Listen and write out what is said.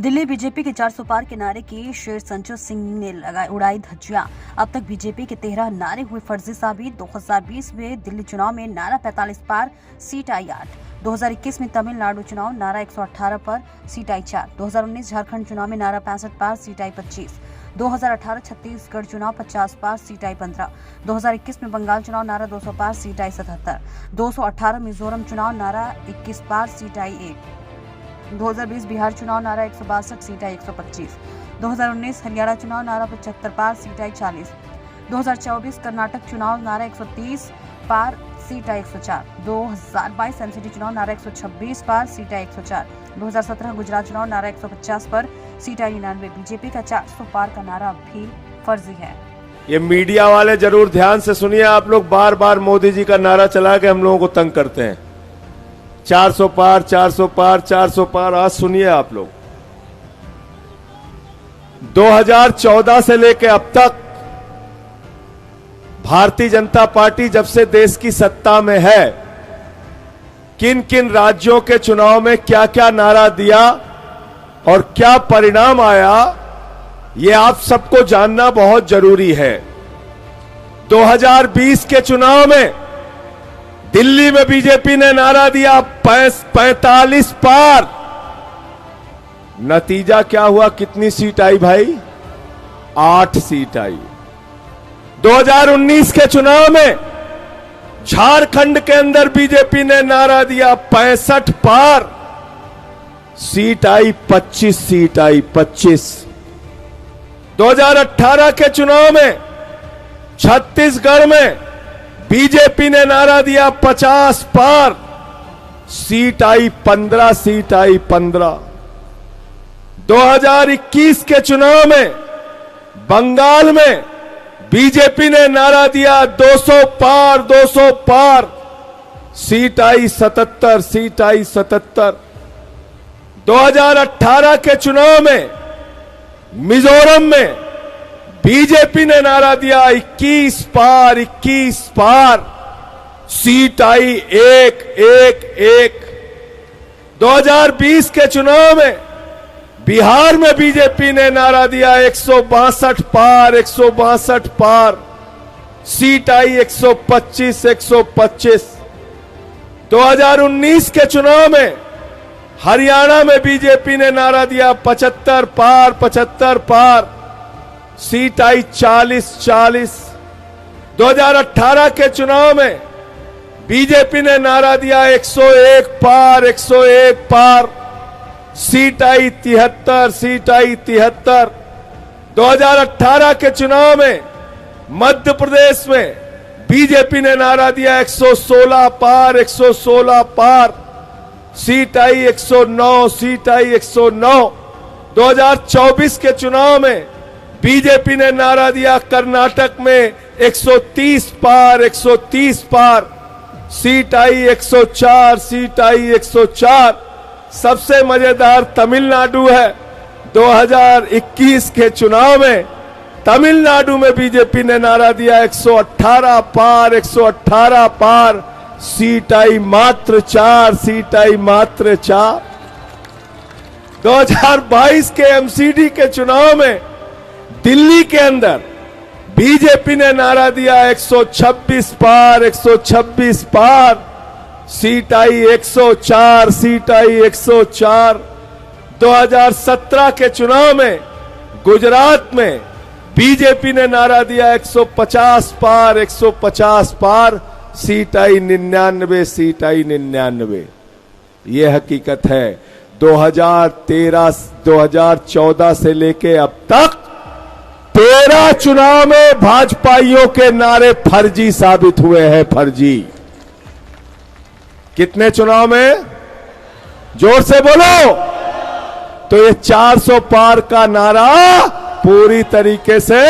Delhi BJP के 400 पार के नारे की शेर संजय सिंह ने उड़ाई धज्जियां। अब तक बीजेपी के 13 नारे हुए फर्जी साबित। 2020 में दिल्ली चुनाव में नारा 45 पार, सीट आई 8। 2021 में तमिलनाडु चुनाव नारा 118 पर, सीट आई 4। 2019 झारखंड चुनाव में नारा 65 पार, सीट आई 25। 2018 छत्तीसगढ़ चुनाव 50 पार, सीट आई 15। 2021 में बंगाल चुनाव नारा 200 पार, सीट आई 77। 218 मिजोरम चुनाव नारा 21 पार, सीट आई 1। 2020 बिहार चुनाव नारा 162, सीट आई 125। 2019 हरियाणा चुनाव नारा 75 पार, सीट आई 40। 2024 कर्नाटक चुनाव नारा 130 पार, सीट आई 104। 2022 एमसीडी चुनाव नारा 126 पार, सीट आई 104। 2017 गुजरात चुनाव नारा 150 पर, सीट आई 99। बीजेपी का 400 पार का नारा भी फर्जी है। ये मीडिया वाले जरूर ध्यान से सुनिए। आप लोग बार बार मोदी जी का नारा चला के हम लोगों को तंग करते हैं। 400 पार, 400 पार, 400 पार। आज सुनिए आप लोग, 2014 से लेके अब तक भारतीय जनता पार्टी जब से देश की सत्ता में है, किन किन राज्यों के चुनाव में क्या क्या नारा दिया और क्या परिणाम आया, ये आप सबको जानना बहुत जरूरी है। 2020 के चुनाव में दिल्ली में बीजेपी ने नारा दिया 45 पार। नतीजा क्या हुआ? कितनी सीट आई भाई? 8 सीट आई। 2019 के चुनाव में झारखंड के अंदर बीजेपी ने नारा दिया 65 पार, सीट आई 25, सीट आई 25। 2018 के चुनाव में छत्तीसगढ़ में बीजेपी ने नारा दिया 50 पार, सीट आई 15, सीट आई 15। 2021 के चुनाव में बंगाल में बीजेपी ने नारा दिया 200 पार, 200 पार, सीट आई 77, सीट आई 77। 2018 के चुनाव में मिजोरम में बीजेपी ने नारा दिया 21 पार, 21 पार, सीट आई 1, 1, 1। 2020 के चुनाव में बिहार में बीजेपी ने नारा दिया 162 पार, 162 पार, सीट आई 125, 125। 2019 के चुनाव में हरियाणा में बीजेपी ने नारा दिया 75 पार, 75 पार, सीट आई 40, 40। 2018 के चुनाव में बीजेपी ने नारा दिया 101 पार, 101 पार, सीट आई 73, सीट आई 73। 2018 के चुनाव में मध्य प्रदेश में बीजेपी ने नारा दिया 116 पार, 116 पार, सीट आई 109, सीट आई 109। 2024 के चुनाव में बीजेपी ने नारा दिया कर्नाटक में 130 पार, 130 पार, सीट आई 104, सीट आई 104। सबसे मजेदार तमिलनाडु है। 2021 के चुनाव में तमिलनाडु में बीजेपी ने नारा दिया 118 पार, 118 पार, सीट आई मात्र 4, सीट आई मात्र 4। 2022 के एमसीडी के चुनाव में दिल्ली के अंदर बीजेपी ने नारा दिया 126 पार, 126 पार, सीट आई 104, सीट आई 104। 2017 के चुनाव में गुजरात में बीजेपी ने नारा दिया 150 पार, 150 पार, सीट आई 99, सीट आई 99। यह हकीकत है। 2014 से लेके अब तक 13 चुनाव में भाजपाइयों के नारे फर्जी साबित हुए हैं, फर्जी। कितने चुनाव में? जोर से बोलो। तो ये 400 पार का नारा पूरी तरीके से